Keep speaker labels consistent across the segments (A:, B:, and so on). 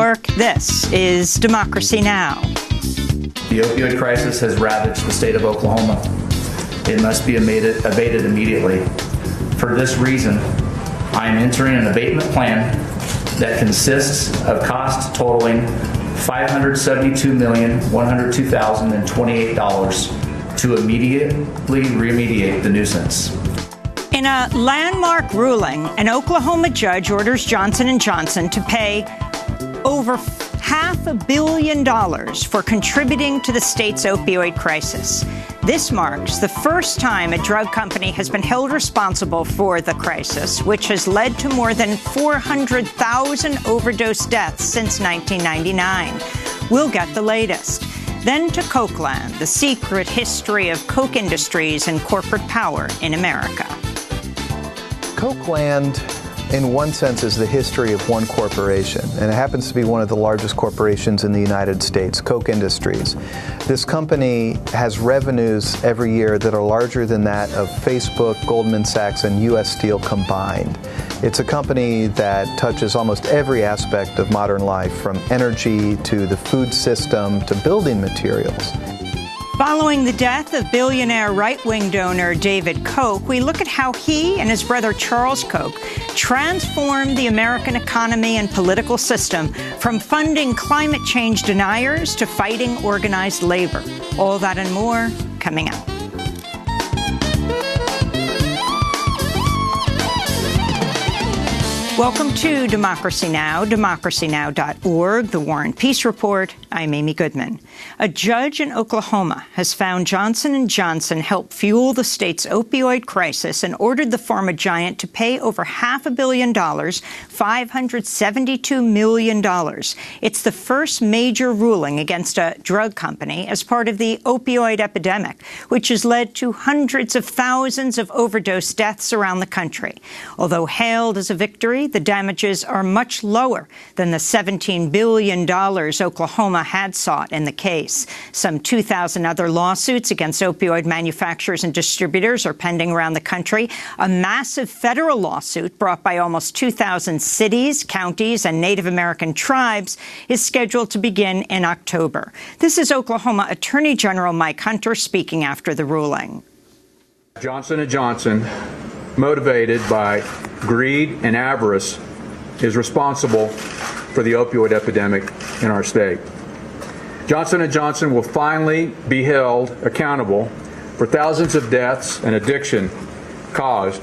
A: York, this is Democracy Now!
B: The opioid crisis has ravaged the state of Oklahoma. It must be abated immediately. For this reason, I am entering an abatement plan that consists of costs totaling $572,102,028 to immediately remediate the nuisance.
A: In a landmark ruling, an Oklahoma judge orders Johnson & Johnson to pay over $500 million for contributing to the state's opioid crisis. This marks the first time a drug company has been held responsible for the crisis, which has led to more than 400,000 overdose deaths since 1999. We'll get the latest. Then to Cokeland, the secret history of Coke Industries and corporate power in America.
C: Cokeland, in one sense, is the history of one corporation, and it happens to be one of the largest corporations in the United States, Coke Industries. This company has revenues every year that are larger than that of Facebook, Goldman Sachs, and U.S. Steel combined. It's a company that touches almost every aspect of modern life, from energy to the food system to building materials.
A: Following the death of billionaire right-wing donor David Koch, we look at how he and his brother Charles Koch transformed the American economy and political system from funding climate change deniers to fighting organized labor. All that and more coming up. Welcome to Democracy Now!, democracynow.org, The War and Peace Report. I'm Amy Goodman. A judge in Oklahoma has found Johnson & Johnson helped fuel the state's opioid crisis and ordered the pharma giant to pay over $500 million, $572 million. It's the first major ruling against a drug company as part of the opioid epidemic, which has led to hundreds of thousands of overdose deaths around the country. Although hailed as a victory, the damages are much lower than the $17 billion Oklahoma had sought in the case. Some 2,000 other lawsuits against opioid manufacturers and distributors are pending around the country. A massive federal lawsuit brought by almost 2,000 cities, counties, and Native American tribes is scheduled to begin in October. This is Oklahoma Attorney General Mike Hunter speaking after the ruling.
D: Johnson & Johnson, motivated by greed and avarice, is responsible for the opioid epidemic in our state. Johnson & Johnson will finally be held accountable for thousands of deaths and addiction caused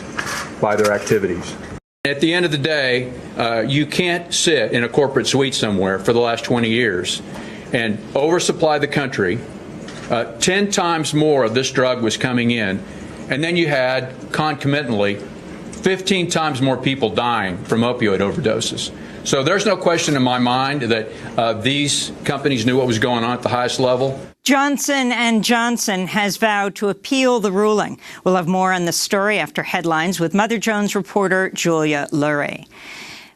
D: by their activities. At the end of the day, you can't sit in a corporate suite somewhere for the last 20 years and oversupply the country. 10 times more of this drug was coming in, and then you had, concomitantly, 15 times more people dying from opioid overdoses. So there's no question in my mind that these companies knew what was going on at the highest level.
A: Johnson & Johnson has vowed to appeal the ruling. We'll have more on the story after headlines with Mother Jones reporter Julia Lurie.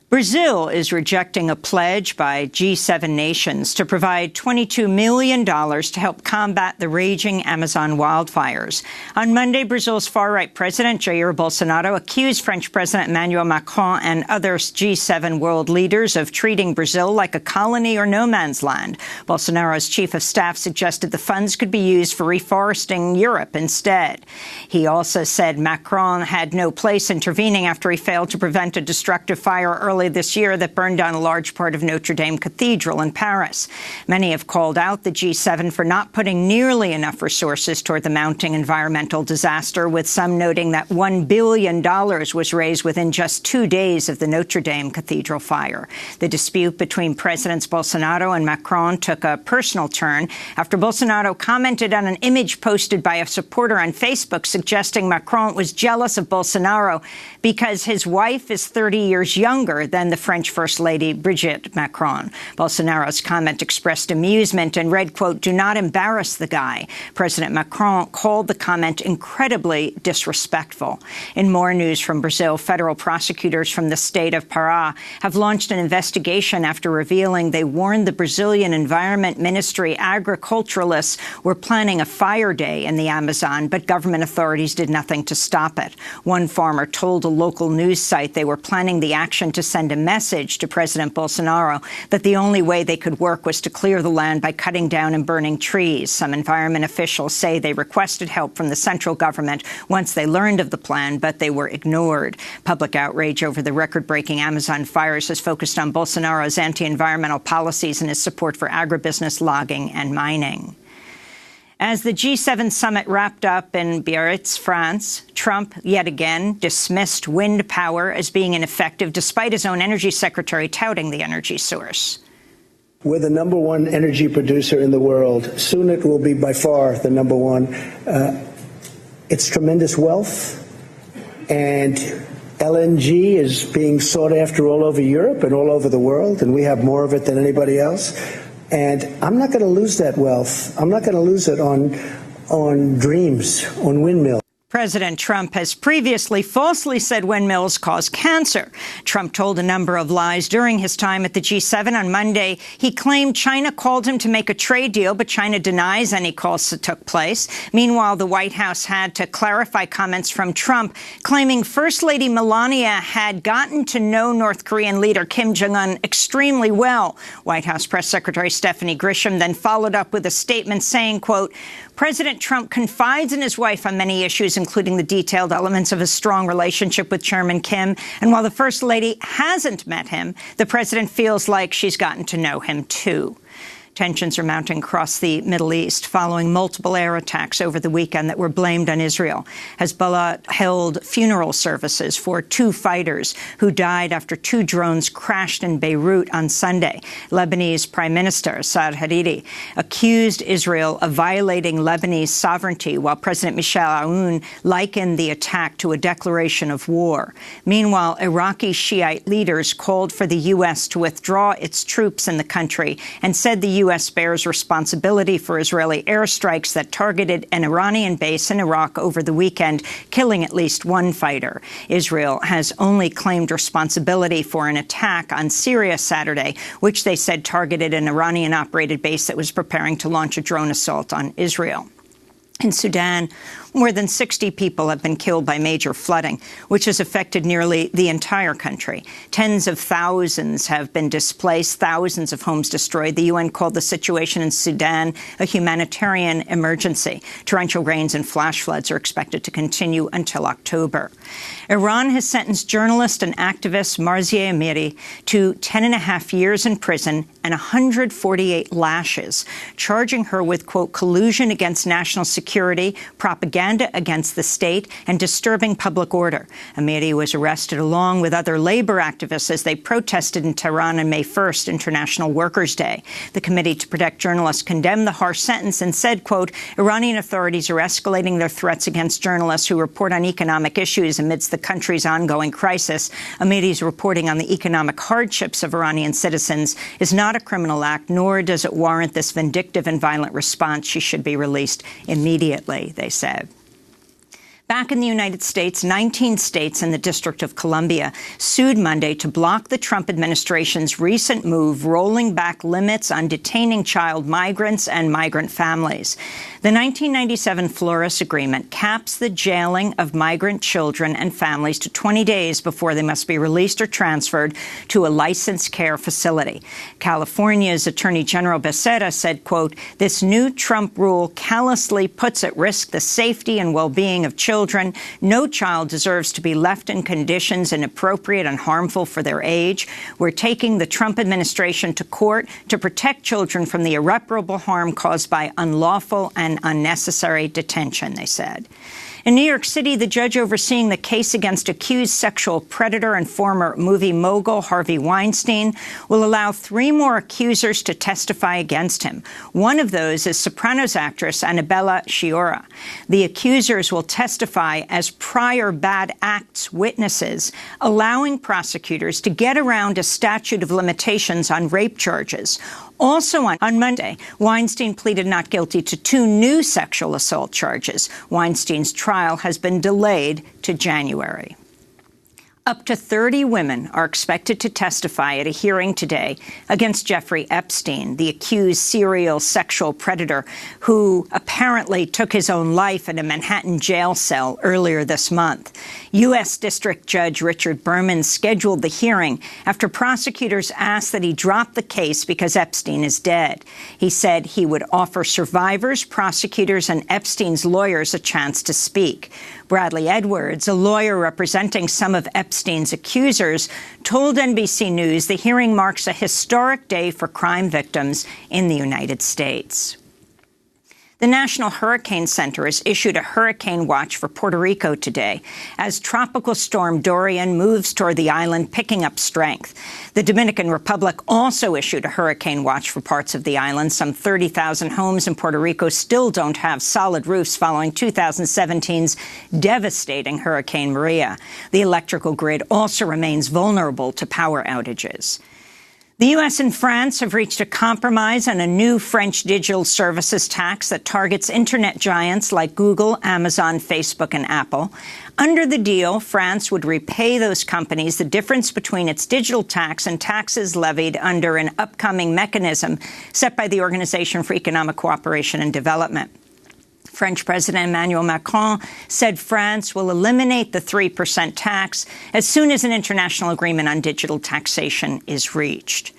A: Brazil is rejecting a pledge by G7 nations to provide $22 million to help combat the raging Amazon wildfires. On Monday, Brazil's far-right president, Jair Bolsonaro, accused French President Emmanuel Macron and other G7 world leaders of treating Brazil like a colony or no man's land. Bolsonaro's chief of staff suggested the funds could be used for reforesting Europe instead. He also said Macron had no place intervening after he failed to prevent a destructive fire early this year that burned down a large part of Notre Dame Cathedral in Paris. Many have called out the G7 for not putting nearly enough resources toward the mounting environmental disaster, with some noting that $1 billion was raised within just 2 days of the Notre Dame Cathedral fire. The dispute between Presidents Bolsonaro and Macron took a personal turn after Bolsonaro commented on an image posted by a supporter on Facebook suggesting Macron was jealous of Bolsonaro because his wife is 30 years younger than the French First Lady Brigitte Macron. Bolsonaro's comment expressed amusement and read, quote, "Do not embarrass the guy." President Macron called the comment incredibly disrespectful. In more news from Brazil, federal prosecutors from the state of Pará have launched an investigation after revealing they warned the Brazilian Environment Ministry agriculturalists were planning a fire day in the Amazon, but government authorities did nothing to stop it. One farmer told a local news site they were planning the action to send send a message to President Bolsonaro that the only way they could work was to clear the land by cutting down and burning trees. Some environment officials say they requested help from the central government once they learned of the plan, but they were ignored. Public outrage over the record-breaking Amazon fires has focused on Bolsonaro's anti-environmental policies and his support for agribusiness, logging and mining. As the G7 summit wrapped up in Biarritz, France, Trump yet again dismissed wind power as being ineffective, despite his own energy secretary touting the energy source.
E: We're the number one energy producer in the world. Soon it will be by far the number one. It's tremendous wealth, and LNG is being sought after all over Europe and all over the world, and we have more of it than anybody else. And I'm not going to lose that wealth. I'm not going to lose it on dreams, on windmills.
A: President Trump has previously falsely said windmills cause cancer. Trump told a number of lies during his time at the G7. On Monday, he claimed China called him to make a trade deal, but China denies any calls that took place. Meanwhile, the White House had to clarify comments from Trump, claiming First Lady Melania had gotten to know North Korean leader Kim Jong-un extremely well. White House Press Secretary Stephanie Grisham then followed up with a statement saying, quote, President Trump confides in his wife on many issues, including the detailed elements of a strong relationship with Chairman Kim. And while the First Lady hasn't met him, the president feels like she's gotten to know him, too. Tensions are mounting across the Middle East following multiple air attacks over the weekend that were blamed on Israel. Hezbollah held funeral services for 2 fighters who died after 2 drones crashed in Beirut on Sunday. Lebanese Prime Minister Saad Hariri accused Israel of violating Lebanese sovereignty, while President Michel Aoun likened the attack to a declaration of war. Meanwhile, Iraqi Shiite leaders called for the U.S. to withdraw its troops in the country and said the U.S. bears responsibility for Israeli airstrikes that targeted an Iranian base in Iraq over the weekend, killing at least 1 fighter. Israel has only claimed responsibility for an attack on Syria Saturday, which they said targeted an Iranian-operated base that was preparing to launch a drone assault on Israel. In Sudan, more than 60 people have been killed by major flooding, which has affected nearly the entire country. Tens of thousands have been displaced, thousands of homes destroyed. The UN called the situation in Sudan a humanitarian emergency. Torrential rains and flash floods are expected to continue until October. Iran has sentenced journalist and activist Marzieh Amiri to 10.5 years in prison and 148 lashes, charging her with, quote, collusion against national security, propaganda against the state, and disturbing public order. Amiri was arrested along with other labor activists as they protested in Tehran on May 1st, International Workers' Day. The Committee to Protect Journalists condemned the harsh sentence and said, quote, Iranian authorities are escalating their threats against journalists who report on economic issues amidst the country's ongoing crisis. Amiri's reporting on the economic hardships of Iranian citizens is not a criminal act, nor does it warrant this vindictive and violent response. She should be released immediately, they said. Back in the United States, 19 states and the District of Columbia sued Monday to block the Trump administration's recent move rolling back limits on detaining child migrants and migrant families. The 1997 Flores Agreement caps the jailing of migrant children and families to 20 days before they must be released or transferred to a licensed care facility. California's Attorney General Becerra said, quote, this new Trump rule callously puts at risk the safety and well-being of children. No child deserves to be left in conditions inappropriate and harmful for their age. We're taking the Trump administration to court to protect children from the irreparable harm caused by unlawful and unnecessary detention, they said. In New York City, the judge overseeing the case against accused sexual predator and former movie mogul Harvey Weinstein will allow 3 more accusers to testify against him. One of those is Sopranos actress Annabella Sciorra. The accusers will testify as prior bad acts witnesses, allowing prosecutors to get around a statute of limitations on rape charges. Also on Monday, Weinstein pleaded not guilty to 2 new sexual assault charges. Weinstein's trial has been delayed to January. Up to 30 women are expected to testify at a hearing today against Jeffrey Epstein, the accused serial sexual predator who apparently took his own life in a Manhattan jail cell earlier this month. U.S. District Judge Richard Berman scheduled the hearing after prosecutors asked that he drop the case because Epstein is dead. He said he would offer survivors, prosecutors, and Epstein's lawyers a chance to speak. Bradley Edwards, a lawyer representing some of Epstein's accusers, told NBC News the hearing marks a historic day for crime victims in the United States. The National Hurricane Center has issued a hurricane watch for Puerto Rico today as Tropical Storm Dorian moves toward the island, picking up strength. The Dominican Republic also issued a hurricane watch for parts of the island. Some 30,000 homes in Puerto Rico still don't have solid roofs following 2017's devastating Hurricane Maria. The electrical grid also remains vulnerable to power outages. The U.S. and France have reached a compromise on a new French digital services tax that targets Internet giants like Google, Amazon, Facebook, and Apple. Under the deal, France would repay those companies the difference between its digital tax and taxes levied under an upcoming mechanism set by the Organization for Economic Cooperation and Development. French President Emmanuel Macron said France will eliminate the 3% tax as soon as an international agreement on digital taxation is reached.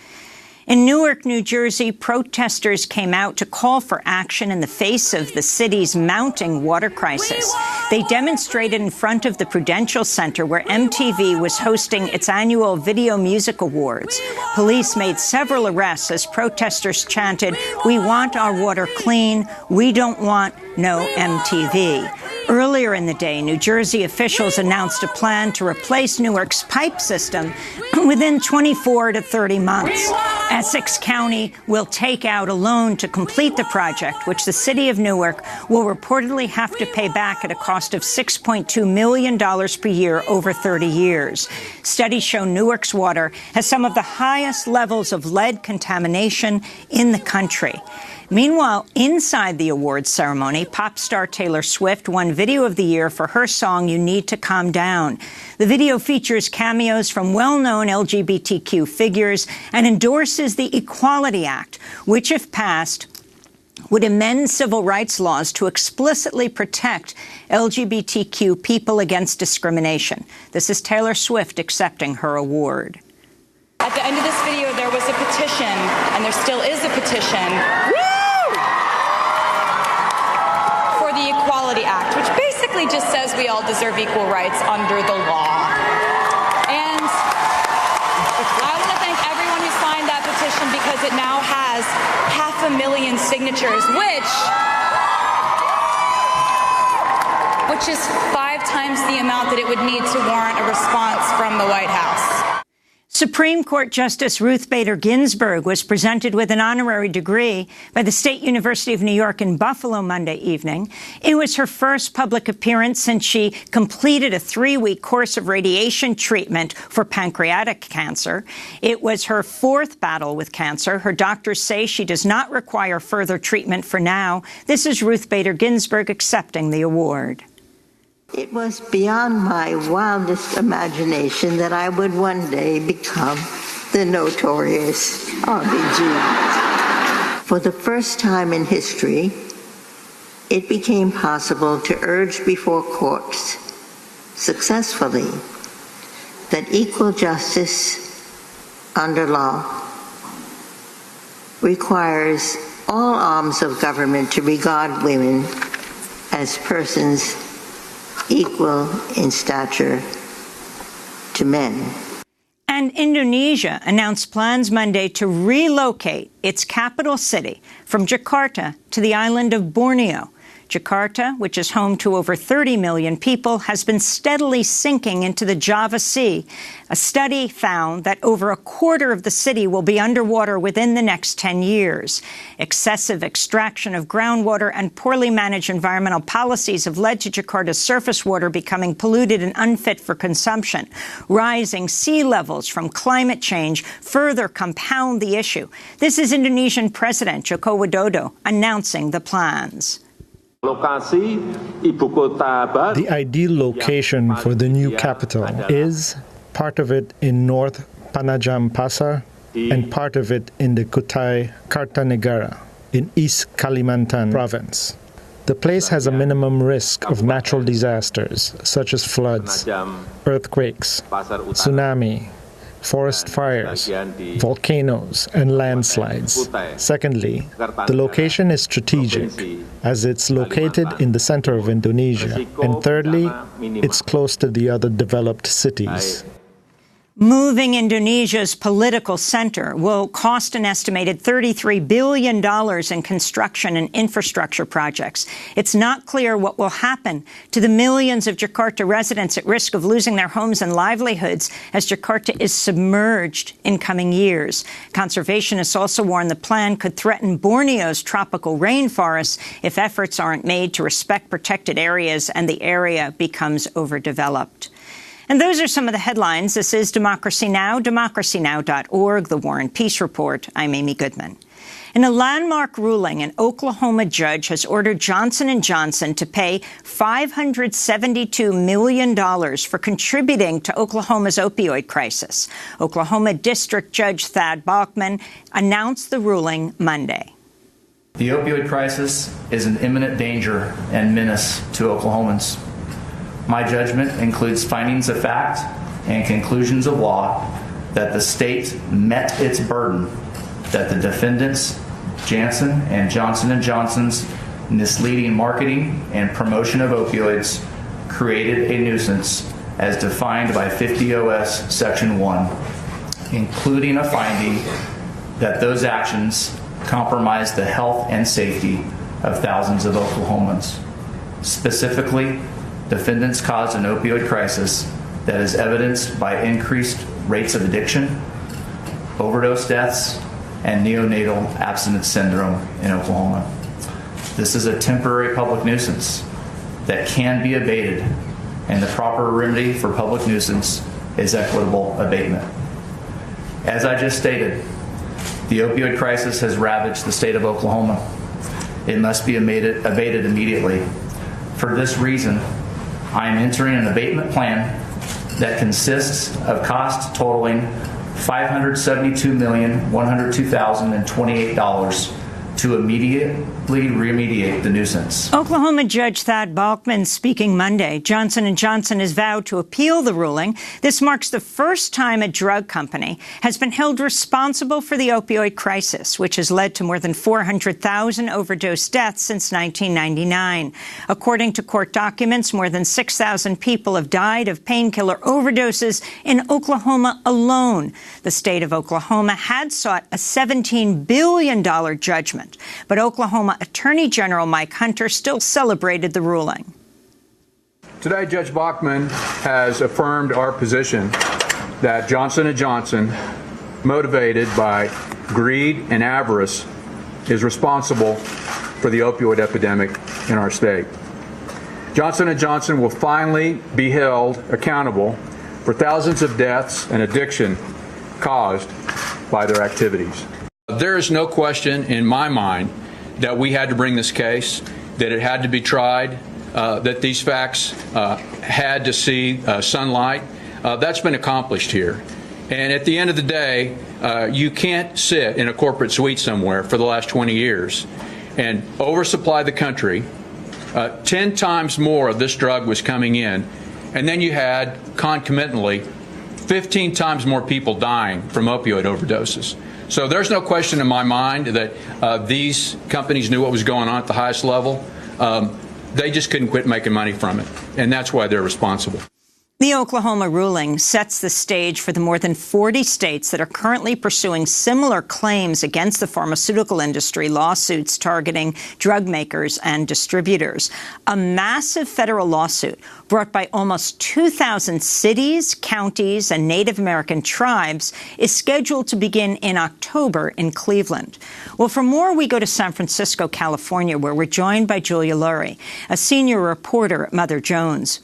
A: In Newark, New Jersey, protesters came out to call for action in the face of the city's mounting water crisis. They demonstrated in front of the Prudential Center, where MTV was hosting its annual Video Music Awards. Police made several arrests as protesters chanted, "We want our water clean. We don't want no MTV." Earlier in the day, New Jersey officials announced a plan to replace Newark's pipe system within 24 to 30 months. Essex County will take out a loan to complete the project, which the city of Newark will reportedly have to pay back at a cost of $6.2 million per year over 30 years. Studies show Newark's water has some of the highest levels of lead contamination in the country. Meanwhile, inside the awards ceremony, pop star Taylor Swift won Video of the Year for her song, "You Need to Calm Down." The video features cameos from well-known LGBTQ figures and endorses the Equality Act, which, if passed, would amend civil rights laws to explicitly protect LGBTQ people against discrimination. This is Taylor Swift accepting her award.
F: At the end of this video, there was a petition, and there still is a petition, for the Equality Act, which basically just says we all deserve equal rights under the law. And I want to thank everyone who signed that petition, because it now has 500,000 signatures, which is 5 times the amount that it would need to warrant a response from the White House.
A: Supreme Court Justice Ruth Bader Ginsburg was presented with an honorary degree by the State University of New York in Buffalo Monday evening. It was her first public appearance since she completed a 3-week course of radiation treatment for pancreatic cancer. It was her 4th battle with cancer. Her doctors say she does not require further treatment for now. This is Ruth Bader Ginsburg accepting the award.
G: It was beyond my wildest imagination that I would one day become the notorious RBG. For the first time in history, it became possible to urge before courts successfully that equal justice under law requires all arms of government to regard women as persons equal in stature to men.
A: And Indonesia announced plans Monday to relocate its capital city from Jakarta to the island of Borneo. Jakarta, which is home to over 30 million people, has been steadily sinking into the Java Sea. A study found that over a quarter of the city will be underwater within the next 10 years. Excessive extraction of groundwater and poorly managed environmental policies have led to Jakarta's surface water becoming polluted and unfit for consumption. Rising sea levels from climate change further compound the issue. This is Indonesian President Joko Widodo announcing the plans.
H: The ideal location for the new capital is part of it in North Panajam Pasar, and part of it in the Kutai Kartanegara in East Kalimantan province. The place has a minimum risk of natural disasters such as floods, earthquakes, tsunami, forest fires, volcanoes, and landslides. Secondly, the location is strategic, as it's located in the center of Indonesia. And thirdly, it's close to the other developed cities.
A: Moving Indonesia's political center will cost an estimated $33 billion in construction and infrastructure projects. It's not clear what will happen to the millions of Jakarta residents at risk of losing their homes and livelihoods as Jakarta is submerged in coming years. Conservationists also warn the plan could threaten Borneo's tropical rainforests if efforts aren't made to respect protected areas and the area becomes overdeveloped. And those are some of the headlines. This is Democracy Now!, democracynow.org, The War and Peace Report. I'm Amy Goodman. In a landmark ruling, an Oklahoma judge has ordered Johnson & Johnson to pay $572 million for contributing to Oklahoma's opioid crisis. Oklahoma District Judge Thad Bachman announced the ruling Monday.
B: The opioid crisis is an imminent danger and menace to Oklahomans. My judgment includes findings of fact and conclusions of law that the state met its burden, that the defendants, Janssen and Johnson & Johnson's misleading marketing and promotion of opioids created a nuisance as defined by 50 OS Section 1, including a finding that those actions compromised the health and safety of thousands of Oklahomans. Specifically, defendants caused an opioid crisis that is evidenced by increased rates of addiction, overdose deaths, and neonatal abstinence syndrome in Oklahoma. This is a temporary public nuisance that can be abated, and the proper remedy for public nuisance is equitable abatement. As I just stated, the opioid crisis has ravaged the state of Oklahoma. It must be abated immediately. For this reason, I am entering an abatement plan that consists of costs totaling $572,102,028 to immediately remediate the nuisance.
A: Oklahoma Judge Thad Bachman speaking Monday. Johnson & Johnson has vowed to appeal the ruling. This marks the first time a drug company has been held responsible for the opioid crisis, which has led to more than 400,000 overdose deaths since 1999. According to court documents, more than 6,000 people have died of painkiller overdoses in Oklahoma alone. The state of Oklahoma had sought a $17 billion judgment. But Oklahoma Attorney General Mike Hunter still celebrated the ruling.
D: Today, Judge Bachman has affirmed our position that Johnson & Johnson, motivated by greed and avarice, is responsible for the opioid epidemic in our state. Johnson & Johnson will finally be held accountable for thousands of deaths and addiction caused by their activities. There is no question in my mind that we had to bring this case, that it had to be tried, that these facts had to see sunlight. That's been accomplished here. And at the end of the day, you can't sit in a corporate suite somewhere for the last 20 years and oversupply the country. 10 times more of this drug was coming in, and then you had concomitantly 15 times more people dying from opioid overdoses. So there's no question in my mind that these companies knew what was going on at the highest level. They just couldn't quit making money from it, and that's why they're responsible.
A: The Oklahoma ruling sets the stage for the more than 40 states that are currently pursuing similar claims against the pharmaceutical industry, lawsuits targeting drug makers and distributors. A massive federal lawsuit brought by almost 2,000 cities, counties, and Native American tribes is scheduled to begin in October in Cleveland. Well, for more, we go to San Francisco, California, where we're joined by Julia Lurie, a senior reporter at Mother Jones.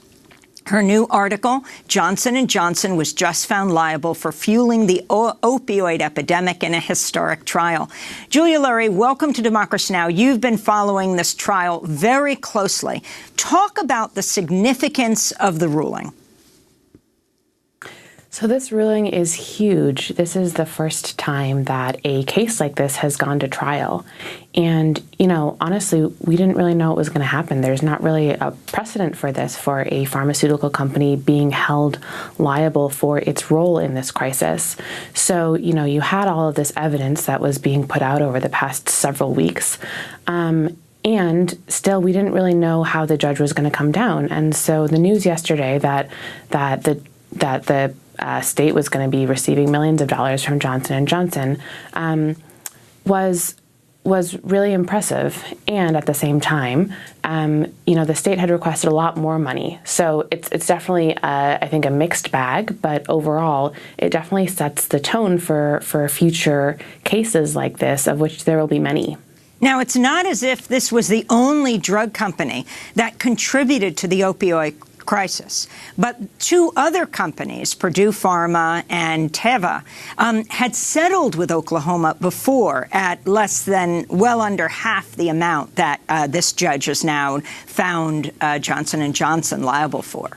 A: Her new article, Johnson & Johnson was just found liable for fueling the opioid epidemic in a historic trial. Julia Lurie, welcome to Democracy Now! You've been following this trial very closely. Talk about the significance of the ruling.
I: So this ruling is huge. This is the first time that a case like this has gone to trial. And, honestly, we didn't really know what was going to happen. There's not really a precedent for this, for a pharmaceutical company being held liable for its role in this crisis. So, you had all of this evidence that was being put out over the past several weeks. And still, we didn't really know how the judge was going to come down. And so the news yesterday that the state was going to be receiving millions of dollars from Johnson & Johnson was really impressive. And at the same time, the state had requested a lot more money. So it's definitely, I think, a mixed bag. But overall, it definitely sets the tone for future cases like this, of which there will be many.
A: Now, it's not as if this was the only drug company that contributed to the opioid crisis, but two other companies, Purdue Pharma and Teva, had settled with Oklahoma before at well under half the amount that this judge has now found Johnson & Johnson liable for.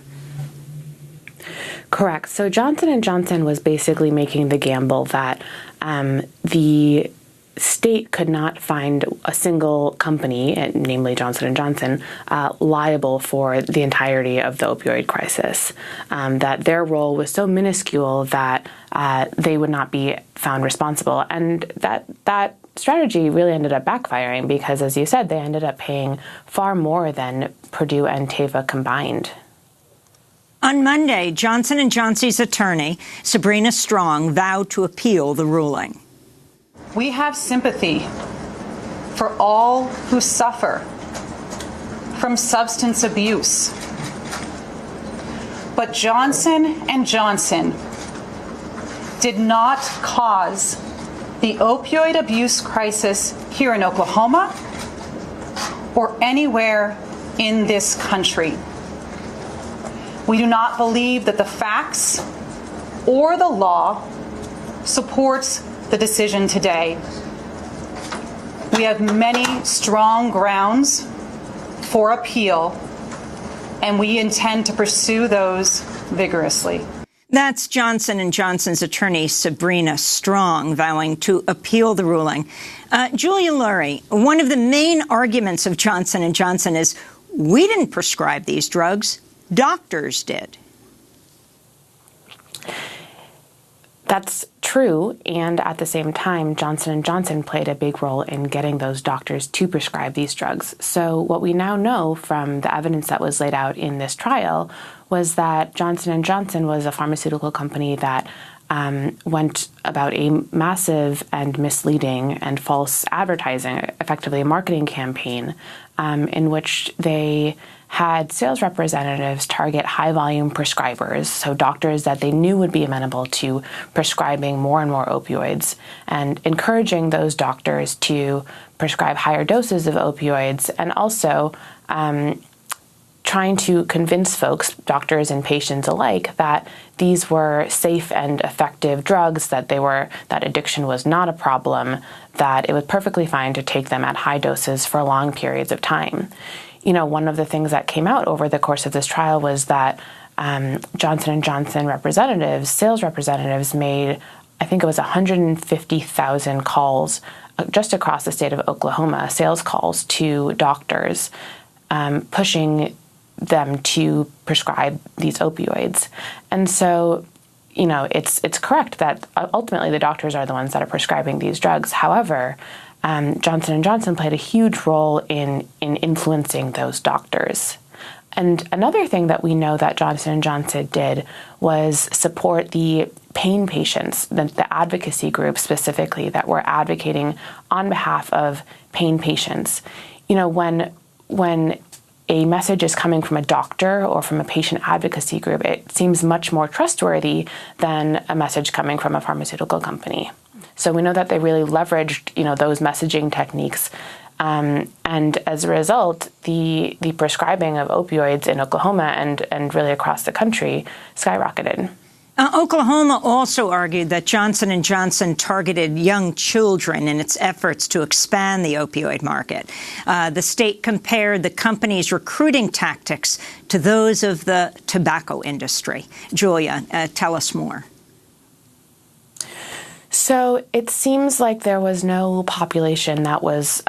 I: Correct. So Johnson & Johnson was basically making the gamble that the state could not find a single company, namely Johnson & Johnson, liable for the entirety of the opioid crisis, that their role was so minuscule that they would not be found responsible. And that strategy really ended up backfiring because, as you said, they ended up paying far more than Purdue and Teva combined.
A: On Monday, Johnson & Johnson's attorney, Sabrina Strong, vowed to appeal the ruling.
J: We have sympathy for all who suffer from substance abuse. But Johnson & Johnson did not cause the opioid abuse crisis here in Oklahoma or anywhere in this country. We do not believe that the facts or the law supports the decision today. We have many strong grounds for appeal, and we intend to pursue those vigorously.
A: That's Johnson & Johnson's attorney, Sabrina Strong, vowing to appeal the ruling. Julia Lurie, one of the main arguments of Johnson & Johnson is, we didn't prescribe these drugs, doctors did.
I: That's true, and at the same time, Johnson & Johnson played a big role in getting those doctors to prescribe these drugs. So what we now know from the evidence that was laid out in this trial was that Johnson & Johnson was a pharmaceutical company that went about a massive and misleading and false advertising, effectively a marketing campaign, in which they had sales representatives target high-volume prescribers, so doctors that they knew would be amenable to prescribing more and more opioids, and encouraging those doctors to prescribe higher doses of opioids, and also trying to convince folks, doctors and patients alike, that these were safe and effective drugs, that addiction was not a problem, that it was perfectly fine to take them at high doses for long periods of time. One of the things that came out over the course of this trial was that Johnson & Johnson representatives, sales representatives, made, I think it was 150,000 calls just across the state of Oklahoma, sales calls to doctors, pushing them to prescribe these opioids. And so, it's correct that ultimately the doctors are the ones that are prescribing these drugs. However, Johnson & Johnson played a huge role in influencing those doctors. And another thing that we know that Johnson & Johnson did was support the pain patients, the advocacy groups specifically that were advocating on behalf of pain patients. When a message is coming from a doctor or from a patient advocacy group, it seems much more trustworthy than a message coming from a pharmaceutical company. So we know that they really leveraged, those messaging techniques. And as a result, the prescribing of opioids in Oklahoma and really across the country skyrocketed.
A: Oklahoma also argued that Johnson & Johnson targeted young children in its efforts to expand the opioid market. The state compared the company's recruiting tactics to those of the tobacco industry. Julia, tell us more.
I: So it seems like there was no population that was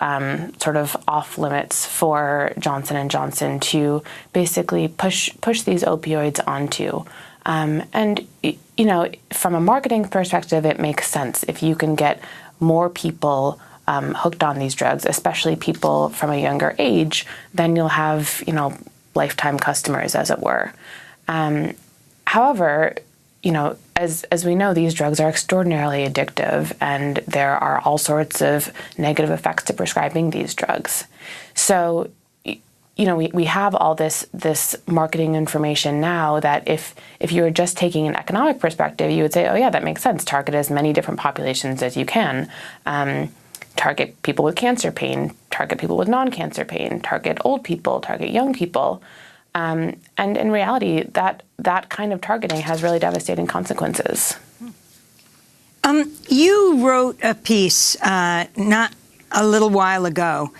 I: sort of off limits for Johnson & Johnson to basically push these opioids onto. And, you know, from a marketing perspective, it makes sense. If you can get more people hooked on these drugs, especially people from a younger age, then you'll have, you know, lifetime customers, as it were. However, you know, as we know, these drugs are extraordinarily addictive, and there are all sorts of negative effects to prescribing these drugs. So, you know, we have all this marketing information now that if you were just taking an economic perspective, you would say, oh yeah, that makes sense. Target as many different populations as you can. Target people with cancer pain, target people with non-cancer pain, target old people, target young people. And in reality, that kind of targeting has really devastating consequences.
A: You wrote a piece not a little while ago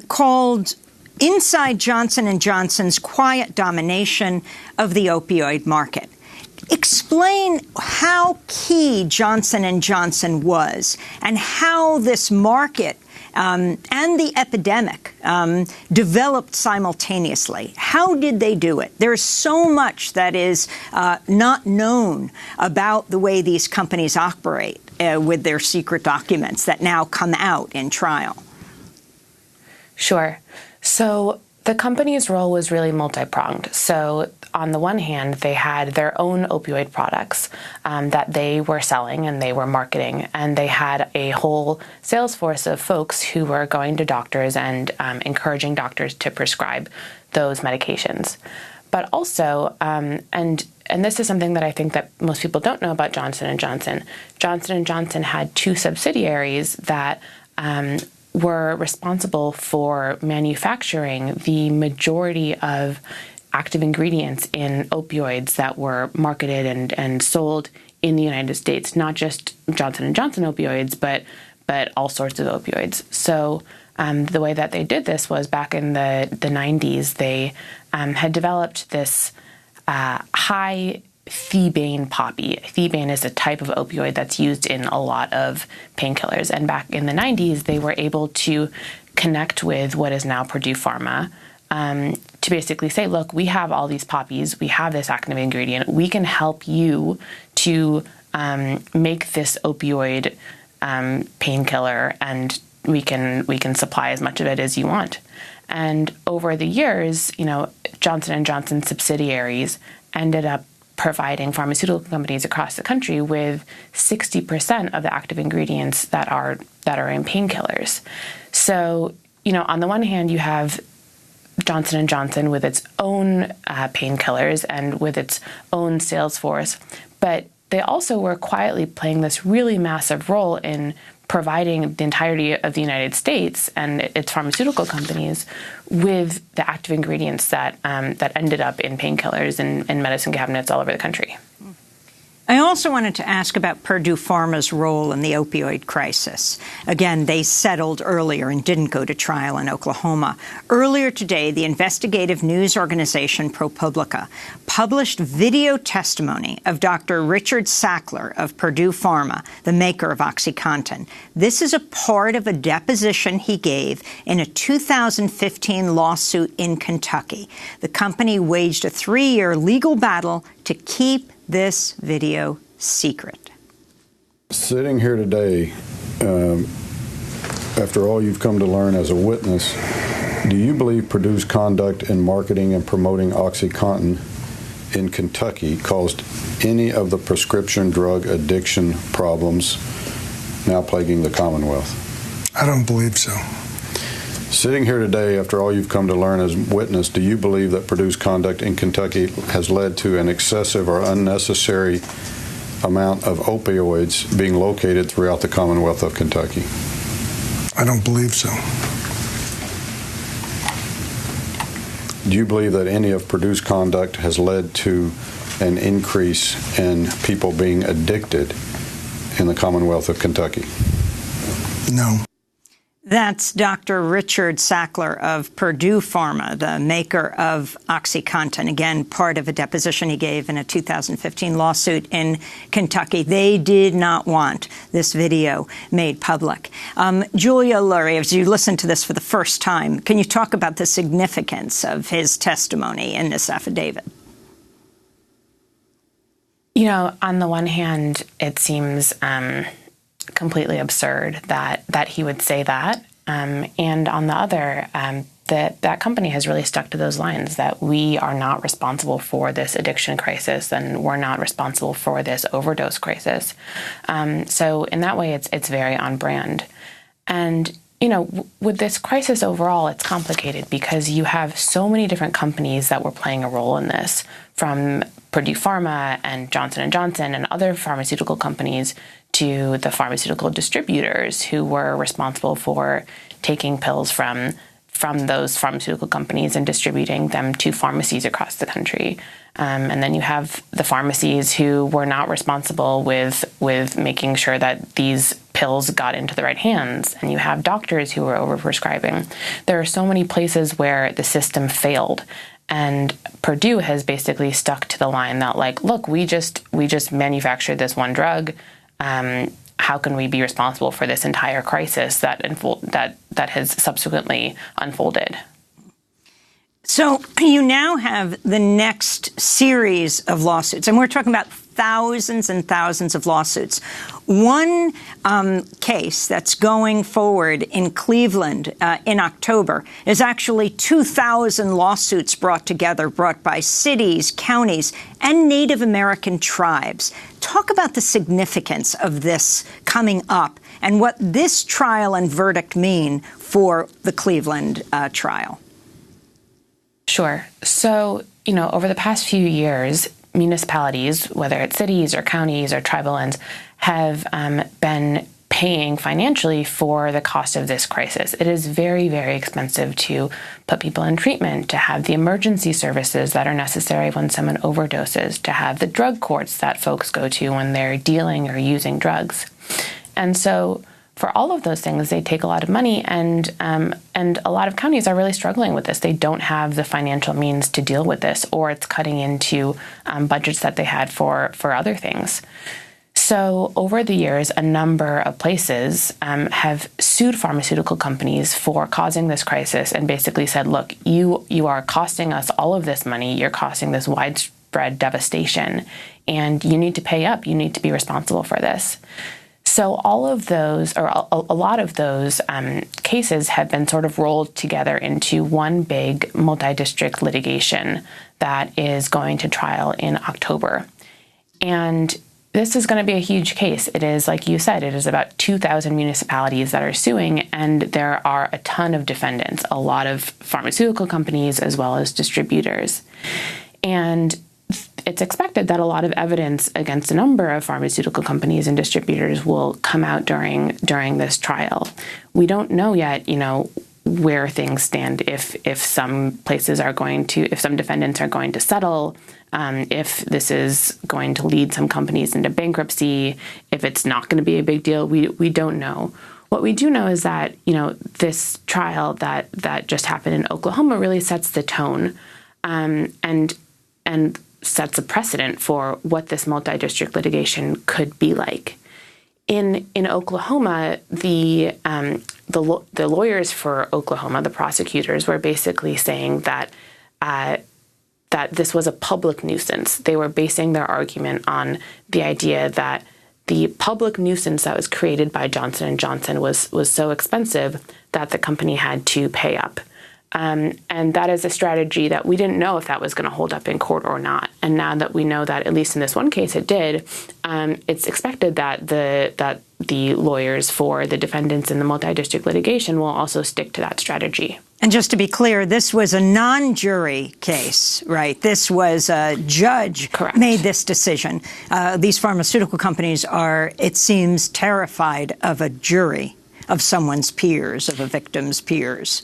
A: called Inside Johnson & Johnson's Quiet Domination of the Opioid Market. Explain how key Johnson & Johnson was and how this market and the epidemic developed simultaneously. How did they do it? There's so much that is not known about the way these companies operate with their secret documents that now come out in trial.
I: Sure. So the company's role was really multi-pronged. So on the one hand, they had their own opioid products that they were selling and they were marketing, and they had a whole sales force of folks who were going to doctors and encouraging doctors to prescribe those medications. But also, and this is something that I think that most people don't know about Johnson & Johnson. Johnson & Johnson had two subsidiaries that were responsible for manufacturing the majority of active ingredients in opioids that were marketed and sold in the United States, not just Johnson & Johnson opioids, but all sorts of opioids. So the way that they did this was back in the 90s, they had developed this high thebaine poppy. Thebaine is a type of opioid that's used in a lot of painkillers. And back in the 90s, they were able to connect with what is now Purdue Pharma to basically say, look, we have all these poppies, we have this active ingredient, we can help you to make this opioid painkiller, and we can supply as much of it as you want. And over the years, you know, Johnson & Johnson subsidiaries ended up providing pharmaceutical companies across the country with 60% of the active ingredients that are in painkillers. So, you know, on the one hand, you have Johnson & Johnson with its own painkillers and with its own sales force, but they also were quietly playing this really massive role in providing the entirety of the United States and its pharmaceutical companies with the active ingredients that ended up in painkillers and medicine cabinets all over the country.
A: I also wanted to ask about Purdue Pharma's role in the opioid crisis. Again, they settled earlier and didn't go to trial in Oklahoma. Earlier today, the investigative news organization ProPublica published video testimony of Dr. Richard Sackler of Purdue Pharma, the maker of OxyContin. This is a part of a deposition he gave in a 2015 lawsuit in Kentucky. The company waged a 3-year legal battle to keep this video secret.
K: Sitting here today, after all you've come to learn as a witness, do you believe Purdue's conduct in marketing and promoting OxyContin in Kentucky caused any of the prescription drug addiction problems now plaguing the Commonwealth?
L: I don't believe so.
K: Sitting here today, after all you've come to learn as witness, do you believe that Purdue's conduct in Kentucky has led to an excessive or unnecessary amount of opioids being located throughout the Commonwealth of Kentucky?
L: I don't believe so.
K: Do you believe that any of Purdue's conduct has led to an increase in people being addicted in the Commonwealth of Kentucky?
L: No.
A: That's Dr. Richard Sackler of Purdue Pharma, the maker of OxyContin, again, part of a deposition he gave in a 2015 lawsuit in Kentucky. They did not want this video made public. Julia Lurie, as you listen to this for the first time, can you talk about the significance of his testimony in this affidavit?
I: You know, on the one hand, it seems completely absurd that he would say that. And on the other, that company has really stuck to those lines, that we are not responsible for this addiction crisis and we're not responsible for this overdose crisis. So in that way, it's very on brand. And, you know, with this crisis overall, it's complicated because you have so many different companies that were playing a role in this, from Purdue Pharma and Johnson & Johnson and other pharmaceutical companies to the pharmaceutical distributors who were responsible for taking pills from those pharmaceutical companies and distributing them to pharmacies across the country. And then you have the pharmacies who were not responsible with making sure that these pills got into the right hands. And you have doctors who were overprescribing. There are so many places where the system failed. And Purdue has basically stuck to the line that, like, look, we just manufactured this one drug. How can we be responsible for this entire crisis that has subsequently unfolded?
A: So you now have the next series of lawsuits, and we're talking about thousands and thousands of lawsuits. One case that's going forward in Cleveland in October is actually 2,000 lawsuits brought by cities, counties, and Native American tribes. Talk about the significance of this coming up and what this trial and verdict mean for the Cleveland trial.
I: Sure. So, you know, over the past few years, municipalities, whether it's cities or counties or tribal lands, have been paying financially for the cost of this crisis. It is very, very expensive to put people in treatment, to have the emergency services that are necessary when someone overdoses, to have the drug courts that folks go to when they're dealing or using drugs. And so for all of those things, they take a lot of money, and a lot of counties are really struggling with this. They don't have the financial means to deal with this, or it's cutting into budgets that they had for other things. So over the years, a number of places have sued pharmaceutical companies for causing this crisis and basically said, look, you are costing us all of this money. You're causing this widespread devastation, and you need to pay up. You need to be responsible for this. So all of those, or a lot of those cases have been sort of rolled together into one big multi-district litigation that is going to trial in October. And this is going to be a huge case. It is, like you said, it is about 2,000 municipalities that are suing, and there are a ton of defendants, a lot of pharmaceutical companies as well as distributors. And it's expected that a lot of evidence against a number of pharmaceutical companies and distributors will come out during this trial. We don't know yet, you know, where things stand, if some places are going to, if some defendants are going to settle, if this is going to lead some companies into bankruptcy, if it's not going to be a big deal, we don't know. What we do know is that, you know, this trial that just happened in Oklahoma really sets the tone, and sets a precedent for what this multi-district litigation could be like. In Oklahoma, the lawyers for Oklahoma, the prosecutors, were basically saying that this was a public nuisance. They were basing their argument on the idea that the public nuisance that was created by Johnson & Johnson was so expensive that the company had to pay up. And that is a strategy that we didn't know if that was going to hold up in court or not. And now that we know that, at least in this one case, it did, it's expected that the lawyers for the defendants in the multi-district litigation will also stick to that strategy.
A: And just to be clear, this was a non-jury case, right? This was a judge made this decision. These pharmaceutical companies are, it seems, terrified of a jury, of someone's peers, of a victim's peers.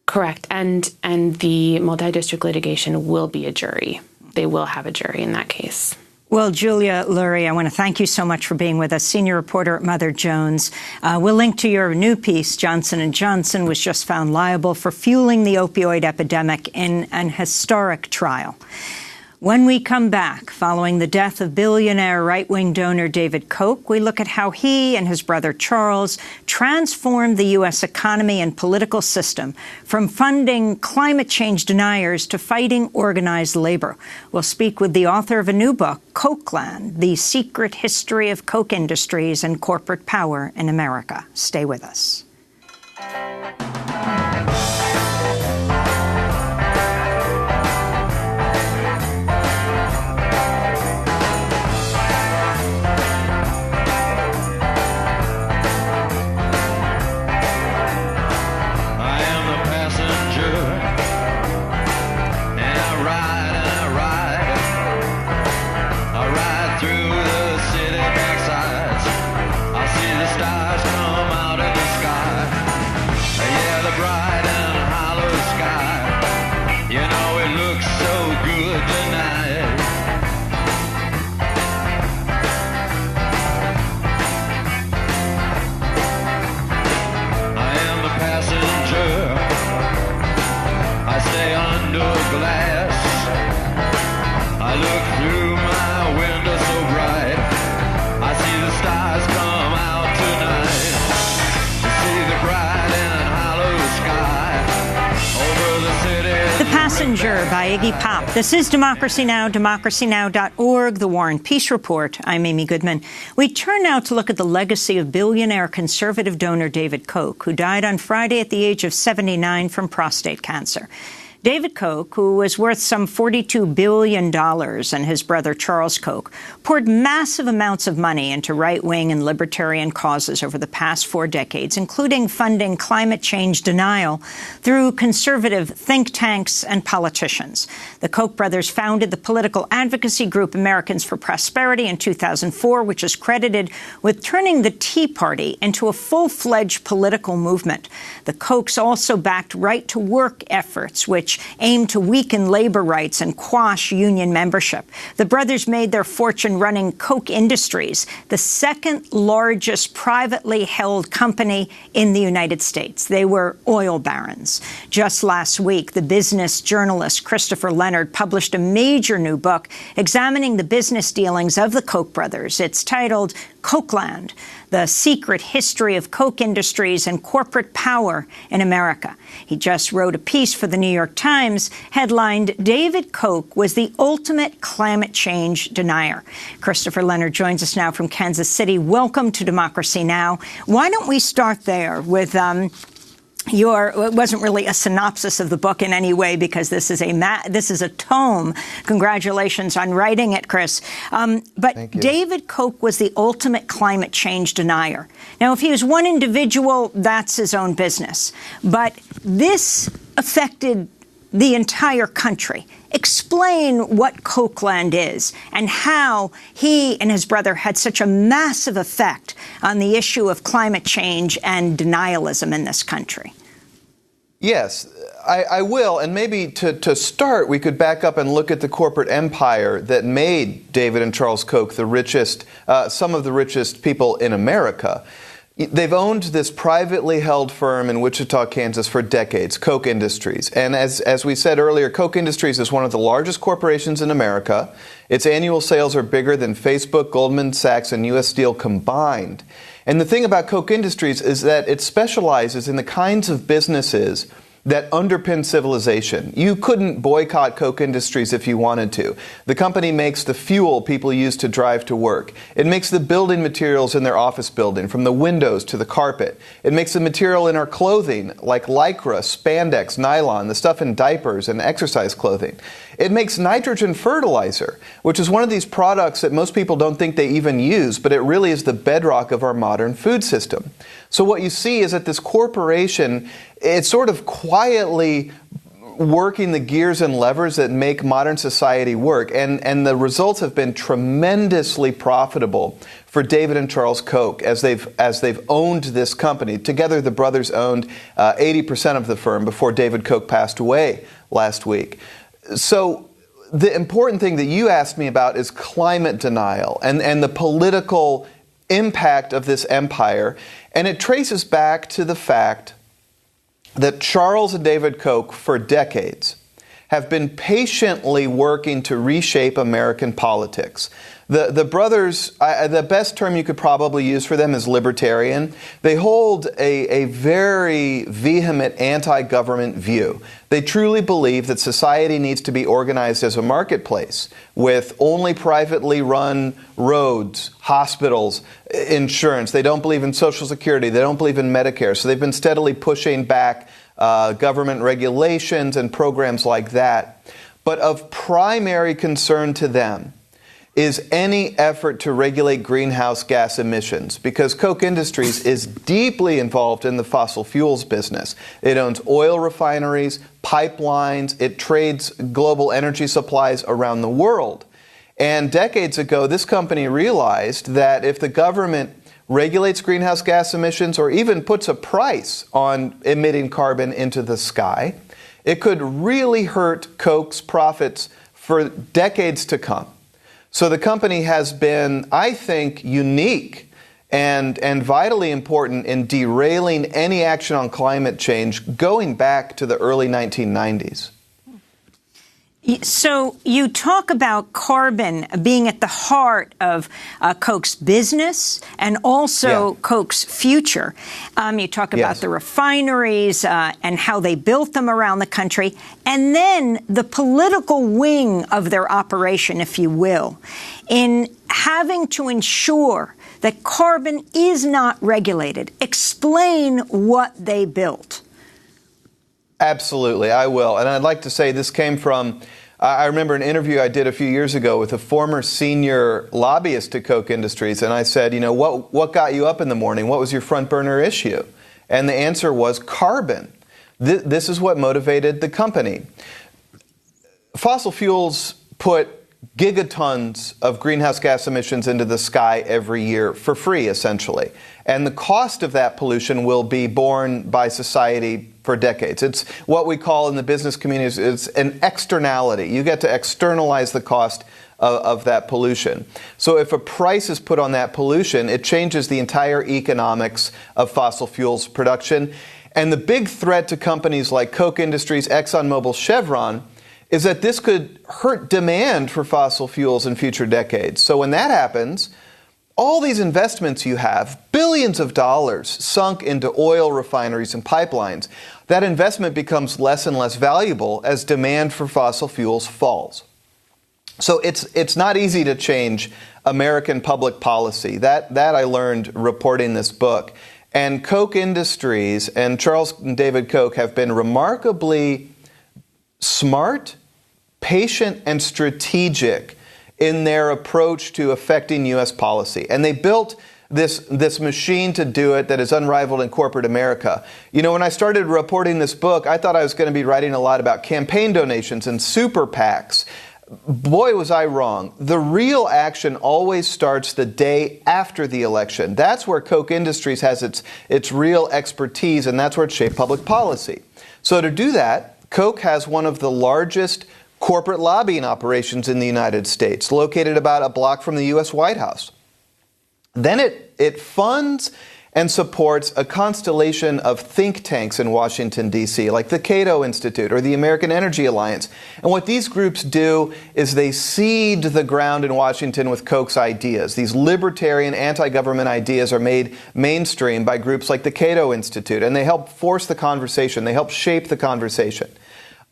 I: Correct. And the multi-district litigation will be a jury. they will have a jury in that case.
A: Well, Julia Lurie, I want to thank you so much for being with us, senior reporter at Mother Jones. We'll link to your new piece, Johnson & Johnson was just found liable for fueling the opioid epidemic in an historic trial. When we come back, following the death of billionaire right-wing donor David Koch, we look at how he and his brother Charles transformed the U.S. economy and political system from funding climate change deniers to fighting organized labor. We'll speak with the author of a new book, Kochland, The Secret History of Koch Industries and Corporate Power in America. Stay with us. By Iggy Pop. This is Democracy Now!, democracynow.org, The War and Peace Report. I'm Amy Goodman. We turn now to look at the legacy of billionaire conservative donor David Koch, who died on Friday at the age of 79 from prostate cancer. David Koch, who was worth some $42 billion, and his brother Charles Koch, poured massive amounts of money into right-wing and libertarian causes over the past 4 decades, including funding climate change denial through conservative think tanks and politicians. The Koch brothers founded the political advocacy group Americans for Prosperity in 2004, which is credited with turning the Tea Party into a full-fledged political movement. The Kochs also backed right-to-work efforts, which aimed to weaken labor rights and quash union membership. The brothers made their fortune running Koch Industries, the second largest privately held company in the United States. They were oil barons. Just last week, the business journalist Christopher Leonard published a major new book examining the business dealings of the Koch brothers. It's titled Kochland, The Secret History of Koch Industries and Corporate Power in America. He just wrote a piece for the New York Times headlined, David Koch was the ultimate climate change denier. Christopher Leonard joins us now from Kansas City. Welcome to Democracy Now! Why don't we start there with it wasn't really a synopsis of the book in any way, because this is a tome. Congratulations on writing it, Chris. But David Koch was the ultimate climate change denier. Now, if he was one individual, that's his own business. But this affected the entire country. Explain what Kochland is and how he and his brother had such a massive effect on the issue of climate change and denialism in this country.
C: Yes, I will. And maybe to start, we could back up and look at the corporate empire that made David and Charles Koch the richest, some of the richest people in America. They've owned this privately held firm in Wichita, Kansas for decades, Koch Industries. And as we said earlier, Koch Industries is one of the largest corporations in America. Its annual sales are bigger than Facebook, Goldman Sachs, and U.S. Steel combined. And the thing about Koch Industries is that it specializes in the kinds of businesses that underpin civilization. You couldn't boycott Koch Industries if you wanted to. The company makes the fuel people use to drive to work. It makes the building materials in their office building, from the windows to the carpet. It makes the material in our clothing, like lycra, spandex, nylon, the stuff in diapers and exercise clothing. It makes nitrogen fertilizer, which is one of these products that most people don't think they even use, but it really is the bedrock of our modern food system. So what you see is that this corporation, it's sort of quietly working the gears and levers that make modern society work. And the results have been tremendously profitable for David and Charles Koch as they've owned this company. Together, the brothers owned 80% of the firm before David Koch passed away last week. So the important thing that you asked me about is climate denial and the political impact of this empire. And it traces back to the fact that Charles and David Koch, for decades, have been patiently working to reshape American politics. The brothers, the best term you could probably use for them is libertarian. They hold a very vehement anti-government view. They truly believe that society needs to be organized as a marketplace with only privately run roads, hospitals, insurance. They don't believe in Social Security. They don't believe in Medicare. So they've been steadily pushing back government regulations and programs like that. But of primary concern to them is any effort to regulate greenhouse gas emissions, because Koch Industries is deeply involved in the fossil fuels business. It owns oil refineries, pipelines, it trades global energy supplies around the world. And decades ago, this company realized that if the government regulates greenhouse gas emissions or even puts a price on emitting carbon into the sky, it could really hurt Koch's profits for decades to come. So the company has been, I think, unique and vitally important in derailing any action on climate change going back to the early 1990s.
A: So you talk about carbon being at the heart of Koch's business and also Koch's future. You talk about the refineries and how they built them around the country, and then the political wing of their operation, if you will, in having to ensure that carbon is not regulated. Explain what they built.
C: Absolutely, I will. And I'd like to say this came from, I remember an interview I did a few years ago with a former senior lobbyist at Koch Industries, and I said, you know, what got you up in the morning? What was your front burner issue? And the answer was carbon. This is what motivated the company. Fossil fuels put gigatons of greenhouse gas emissions into the sky every year for free, essentially. And the cost of that pollution will be borne by society for decades. It's what we call in the business community, it's an externality. You get to externalize the cost of that pollution. So if a price is put on that pollution, it changes the entire economics of fossil fuels production. And the big threat to companies like Koch Industries, ExxonMobil, Chevron is that this could hurt demand for fossil fuels in future decades. So when that happens, all these investments you have, billions of dollars sunk into oil refineries and pipelines, that investment becomes less and less valuable as demand for fossil fuels falls. So it's not easy to change American public policy. That I learned reporting this book. And Koch Industries and Charles and David Koch have been remarkably smart, patient, and strategic in their approach to affecting U.S. policy. And they built this machine to do it that is unrivaled in corporate America. You know, when I started reporting this book, I thought I was going to be writing a lot about campaign donations and super PACs. Boy, was I wrong. The real action always starts the day after the election. That's where Koch Industries has its real expertise, and that's where it shaped public policy. So to do that, Koch has one of the largest corporate lobbying operations in the United States, located about a block from the U.S. White House. Then it funds and supports a constellation of think tanks in Washington, D.C., like the Cato Institute or the American Energy Alliance. And what these groups do is they seed the ground in Washington with Koch's ideas. These libertarian, anti-government ideas are made mainstream by groups like the Cato Institute, and they help force the conversation. They help shape the conversation.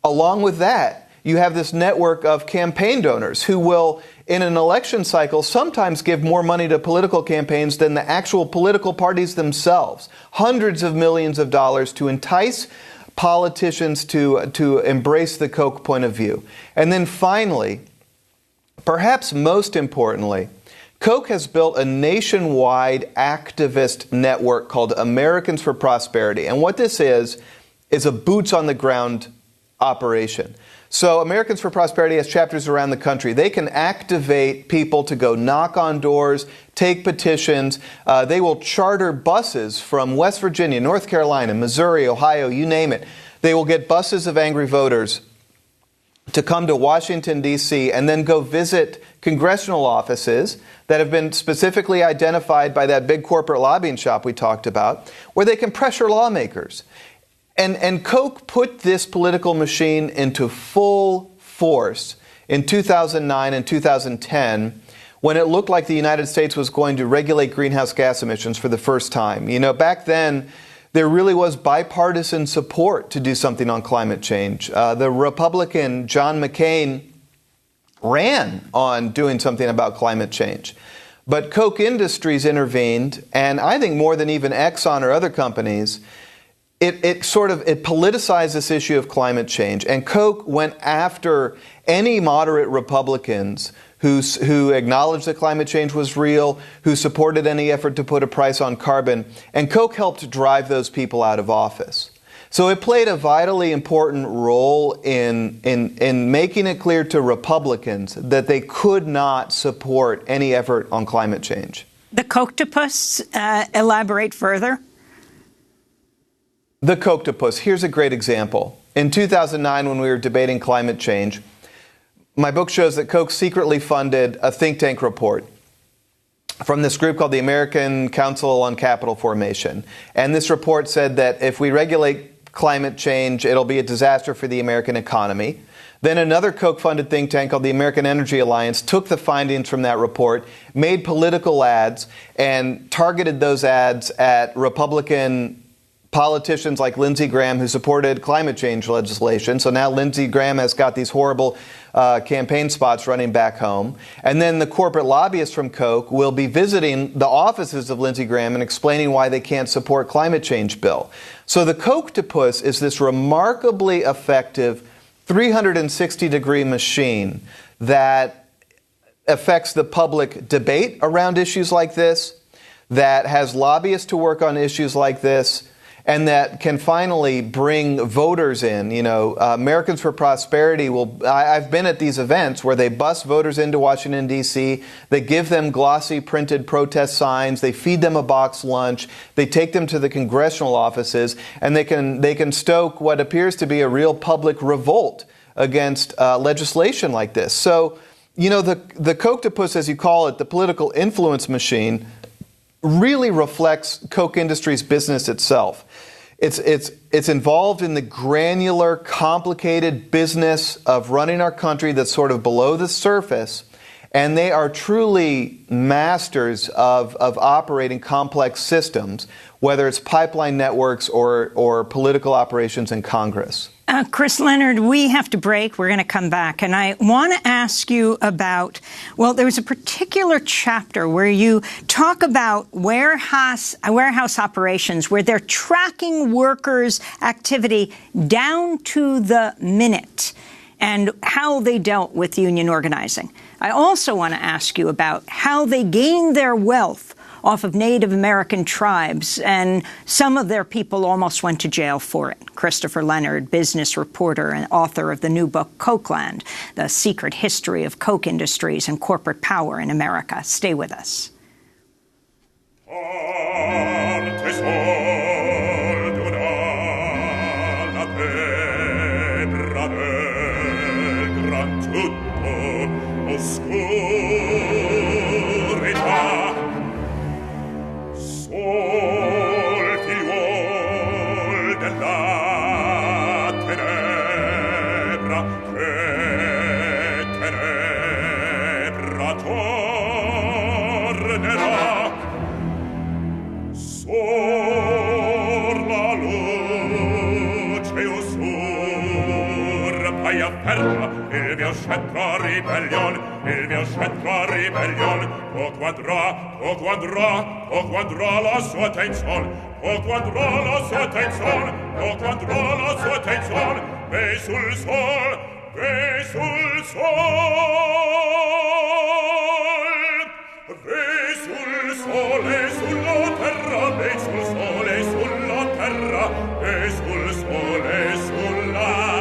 C: Along with that, you have this network of campaign donors who will, in an election cycle, sometimes give more money to political campaigns than the actual political parties themselves. Hundreds of millions of dollars to entice politicians to embrace the Koch point of view. And then finally, perhaps most importantly, Koch has built a nationwide activist network called Americans for Prosperity. And what this is a boots-on-the-ground operation. So Americans for Prosperity has chapters around the country. They can activate people to go knock on doors, take petitions. They will charter buses from West Virginia, North Carolina, Missouri, Ohio, you name it. They will get buses of angry voters to come to Washington, D.C., and then go visit congressional offices that have been specifically identified by that big corporate lobbying shop we talked about, where they can pressure lawmakers. And Koch put this political machine into full force in 2009 and 2010, when it looked like the United States was going to regulate greenhouse gas emissions for the first time. You know, back then, there really was bipartisan support to do something on climate change. The Republican John McCain ran on doing something about climate change. But Koch Industries intervened, and I think more than even Exxon or other companies, it politicized this issue of climate change. And Koch went after any moderate Republicans who acknowledged that climate change was real, who supported any effort to put a price on carbon. And Koch helped drive those people out of office. So it played a vitally important role in making it clear to Republicans that they could not support any effort on climate change.
A: The Kochtopus, elaborate further.
C: The Kochtopus, here's a great example. In 2009, when we were debating climate change, my book shows that Koch secretly funded a think tank report from this group called the American Council on Capital Formation. And this report said that if we regulate climate change, it'll be a disaster for the American economy. Then another Koch-funded think tank called the American Energy Alliance took the findings from that report, made political ads, and targeted those ads at Republican politicians like Lindsey Graham, who supported climate change legislation. So now Lindsey Graham has got these horrible campaign spots running back home. And then the corporate lobbyists from Koch will be visiting the offices of Lindsey Graham and explaining why they can't support climate change bill. So the Kochtopus is this remarkably effective 360-degree machine that affects the public debate around issues like this, that has lobbyists to work on issues like this, and that can finally bring voters in. You know, Americans for Prosperity I've been at these events where they bus voters into Washington, D.C., they give them glossy printed protest signs, they feed them a box lunch, they take them to the congressional offices, and they can stoke what appears to be a real public revolt against legislation like this. So, you know, the Kochtopus, as you call it, the political influence machine, really reflects Koch Industries' business itself. It's involved in the granular, complicated business of running our country that's sort of below the surface, and they are truly masters of operating complex systems, whether it's pipeline networks or political operations in Congress.
A: Chris Leonard, we have to break. We're going to come back. And I want to ask you about, well, there was a particular chapter where you talk about warehouse operations, where they're tracking workers' activity down to the minute and how they dealt with union organizing. I also want to ask you about how they gained their wealth off of Native American tribes, and some of their people almost went to jail for it. Christopher Leonard, business reporter and author of the new book, Kochland, The Secret History of Koch Industries and Corporate Power in America. Stay with us.
M: Quadra la sua attenzione, quadra la sua attenzione, quadra la sua attenzione, ve sul sol, ve sul sole sulla terra, ve sul sole sulla terra, ve sul sole sulla terra.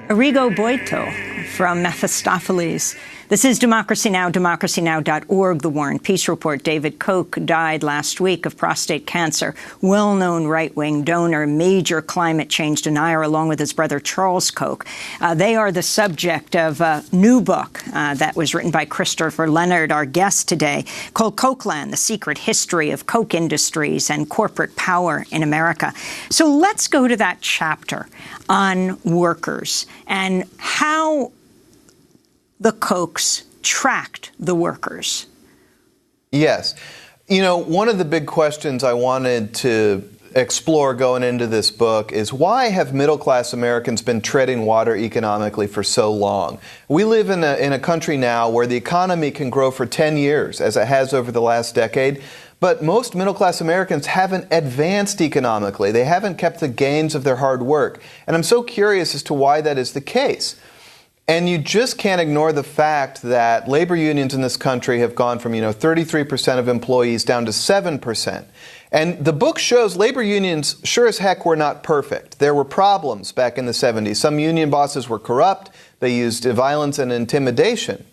A: Arrigo Boito, from Mephistopheles. This is Democracy Now!, democracynow.org. The War and Peace Report. David Koch died last week of prostate cancer. Well-known right-wing donor, major climate change denier, along with his brother Charles Koch. They are the subject of a new book that was written by Christopher Leonard, our guest today, called Kochland, The Secret History of Koch Industries and Corporate Power in America. So let's go to that chapter on workers and how the Kochs tracked the workers.
C: Yes. You know, one of the big questions I wanted to explore going into this book is why have middle-class Americans been treading water economically for so long? We live in a country now where the economy can grow for 10 years, as it has over the last decade, but most middle-class Americans haven't advanced economically. They haven't kept the gains of their hard work. And I'm so curious as to why that is the case. And you just can't ignore the fact that labor unions in this country have gone from, 33% of employees down to 7%. And the book shows labor unions sure as heck were not perfect. There were problems back in the 70s. Some union bosses were corrupt. They used violence and intimidation.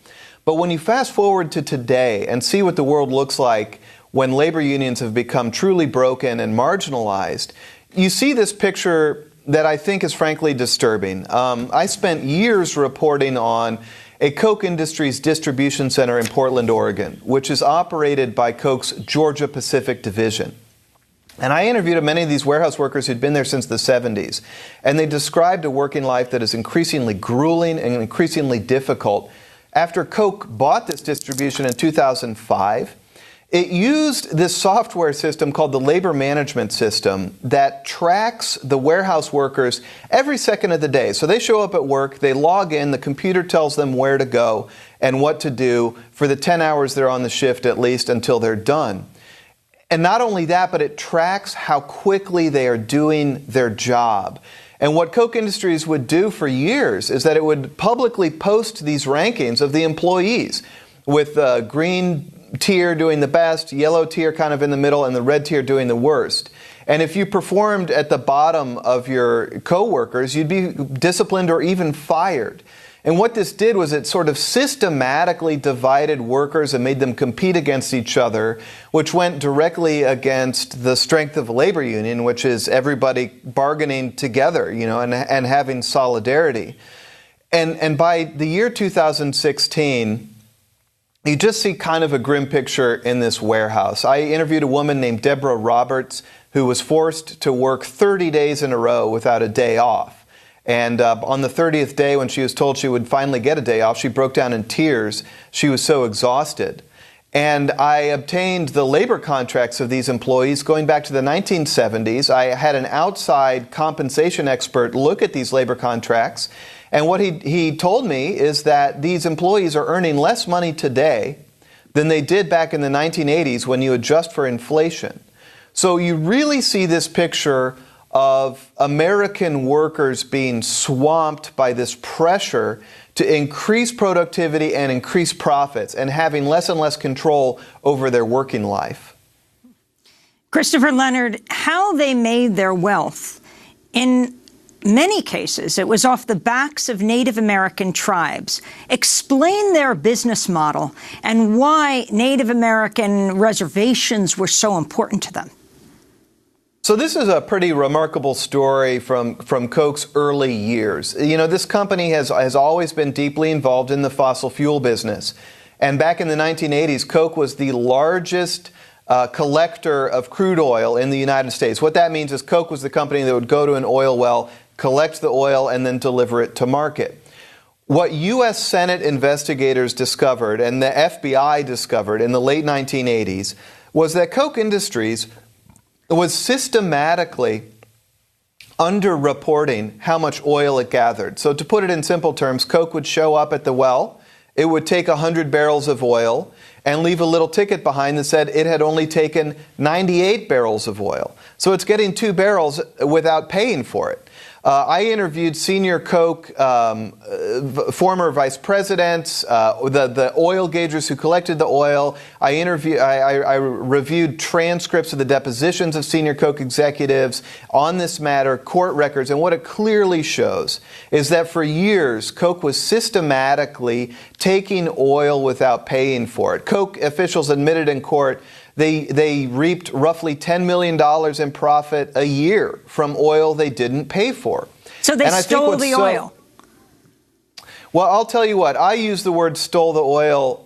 C: But when you fast forward to today and see what the world looks like when labor unions have become truly broken and marginalized, you see this picture that I think is frankly disturbing. I spent years reporting on a Koch Industries distribution center in Portland, Oregon, which is operated by Koch's Georgia Pacific division. And I interviewed many of these warehouse workers who'd been there since the 70s, and they described a working life that is increasingly grueling and increasingly difficult. After Koch bought this distribution in 2005, it used this software system called the Labor Management System that tracks the warehouse workers every second of the day. So they show up at work, they log in, the computer tells them where to go and what to do for the 10 hours they're on the shift at least until they're done. And not only that, but it tracks how quickly they are doing their job. And what Koch Industries would do for years is that it would publicly post these rankings of the employees with green tier doing the best, yellow tier kind of in the middle, and the red tier doing the worst. And if you performed at the bottom of your coworkers, you'd be disciplined or even fired. And what this did was it sort of systematically divided workers and made them compete against each other, which went directly against the strength of a labor union, which is everybody bargaining together, and having solidarity. And by the year 2016, you just see kind of a grim picture in this warehouse. I interviewed a woman named Deborah Roberts who was forced to work 30 days in a row without a day off. And on the 30th day, when she was told she would finally get a day off, she broke down in tears. She was so exhausted. And I obtained the labor contracts of these employees going back to the 1970s. I had an outside compensation expert look at these labor contracts. And what he told me is that these employees are earning less money today than they did back in the 1980s when you adjust for inflation. So you really see this picture of American workers being swamped by this pressure to increase productivity and increase profits and having less and less control over their working life.
A: Christopher Leonard, how they made their wealth in many cases, it was off the backs of Native American tribes. Explain their business model and why Native American reservations were so important to them.
C: So this is a pretty remarkable story from Koch's early years. This company has always been deeply involved in the fossil fuel business. And back in the 1980s, Koch was the largest collector of crude oil in the United States. What that means is Koch was the company that would go to an oil well, collect the oil, and then deliver it to market. What U.S. Senate investigators discovered and the FBI discovered in the late 1980s was that Koch Industries was systematically underreporting how much oil it gathered. So to put it in simple terms, Koch would show up at the well, it would take 100 barrels of oil and leave a little ticket behind that said it had only taken 98 barrels of oil. So it's getting 2 barrels without paying for it. I interviewed senior Koch former vice presidents, the oil gaugers who collected the oil. I reviewed transcripts of the depositions of senior Koch executives on this matter, court records, and what it clearly shows is that for years, Koch was systematically taking oil without paying for it. Koch officials admitted in court they reaped roughly $10 million in profit a year from oil they didn't pay for.
A: So they stole the oil.
C: Well, I'll tell you what, I use the word stole the oil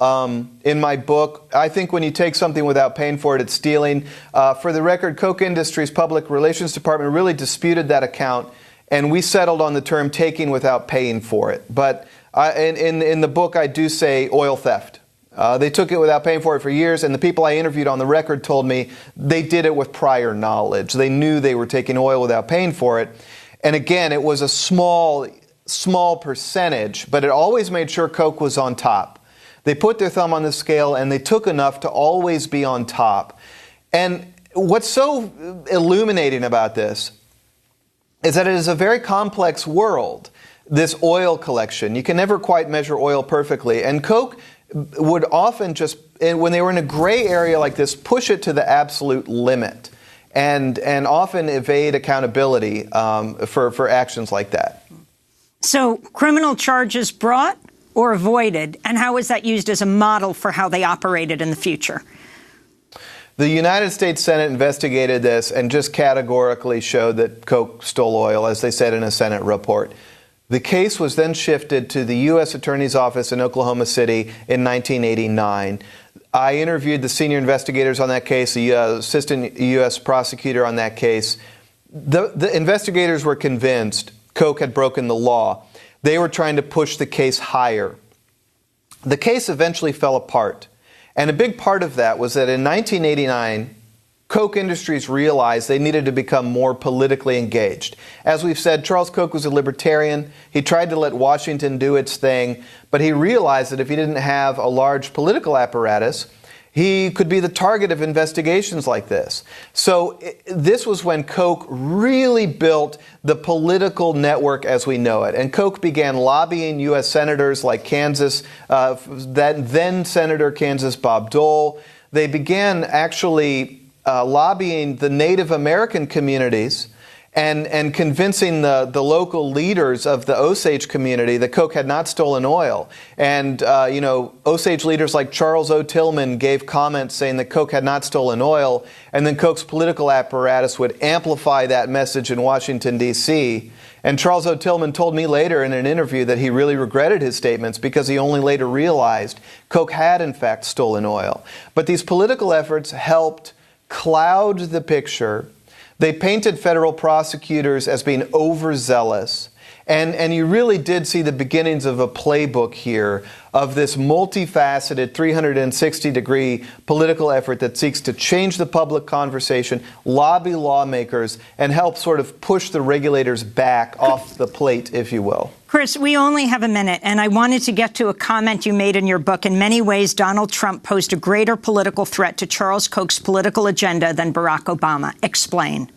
C: in my book. I think when you take something without paying for it, it's stealing. For the record, Koch Industries Public Relations Department really disputed that account, and we settled on the term taking without paying for it. But in the book, I do say oil theft. They took it without paying for it for years, and the people I interviewed on the record told me they did it with prior knowledge. They knew they were taking oil without paying for it. And again, it was a small percentage, but it always made sure Koch was on top. They put their thumb on the scale, and they took enough to always be on top. And what's so illuminating about this is that it is a very complex world, this oil collection. You can never quite measure oil perfectly. And Koch would often just, when they were in a gray area like this, push it to the absolute limit and often evade accountability for actions like that.
A: So criminal charges brought or avoided, and how was that used as a model for how they operated in the future?
C: The United States Senate investigated this and just categorically showed that Koch stole oil, as they said in a Senate report. The case was then shifted to the U.S. Attorney's Office in Oklahoma City in 1989. I interviewed the senior investigators on that case, the assistant U.S. prosecutor on that case. The investigators were convinced Koch had broken the law. They were trying to push the case higher. The case eventually fell apart. And a big part of that was that in 1989, Koch Industries realized they needed to become more politically engaged. As we've said, Charles Koch was a libertarian. He tried to let Washington do its thing, but he realized that if he didn't have a large political apparatus, he could be the target of investigations like this. So this was when Koch really built the political network as we know it. And Koch began lobbying U.S. senators like Kansas, then Senator Kansas Bob Dole. They began actually lobbying the Native American communities and convincing the local leaders of the Osage community that Koch had not stolen oil. And, Osage leaders like Charles O. Tillman gave comments saying that Koch had not stolen oil, and then Koch's political apparatus would amplify that message in Washington, D.C. And Charles O. Tillman told me later in an interview that he really regretted his statements because he only later realized Koch had, in fact, stolen oil. But these political efforts helped cloud the picture. They painted federal prosecutors as being overzealous. And you really did see the beginnings of a playbook here of this multifaceted 360-degree political effort that seeks to change the public conversation, lobby lawmakers, and help sort of push the regulators back off the plate, if you will.
A: Chris, we only have a minute, and I wanted to get to a comment you made in your book. In many ways, Donald Trump posed a greater political threat to Charles Koch's political agenda than Barack Obama. Explain.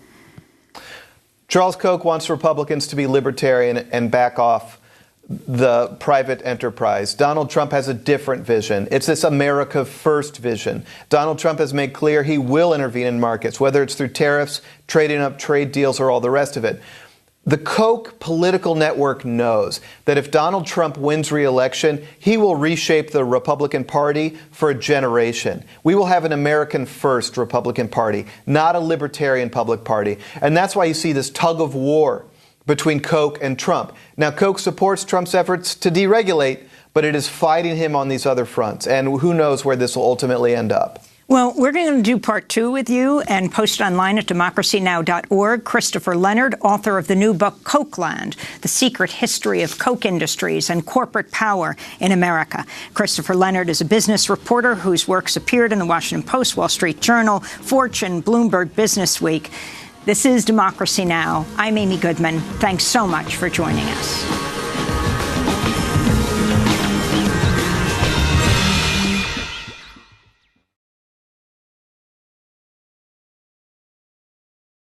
C: Charles Koch wants Republicans to be libertarian and back off the private enterprise. Donald Trump has a different vision. It's this America First vision. Donald Trump has made clear he will intervene in markets, whether it's through tariffs, trading up trade deals, or all the rest of it. The Koch political network knows that if Donald Trump wins re-election, he will reshape the Republican Party for a generation. We will have an American First Republican Party, not a libertarian public party. And that's why you see this tug of war between Koch and Trump. Now, Koch supports Trump's efforts to deregulate, but it is fighting him on these other fronts. And who knows where this will ultimately end up.
A: Well, we're going to do part 2 with you and post it online at DemocracyNow.org. Christopher Leonard, author of the new book, Kochland, The Secret History of Koch Industries and Corporate Power in America. Christopher Leonard is a business reporter whose works appeared in the Washington Post, Wall Street Journal, Fortune, Bloomberg Businessweek. This is Democracy Now! I'm Amy Goodman. Thanks so much for joining us.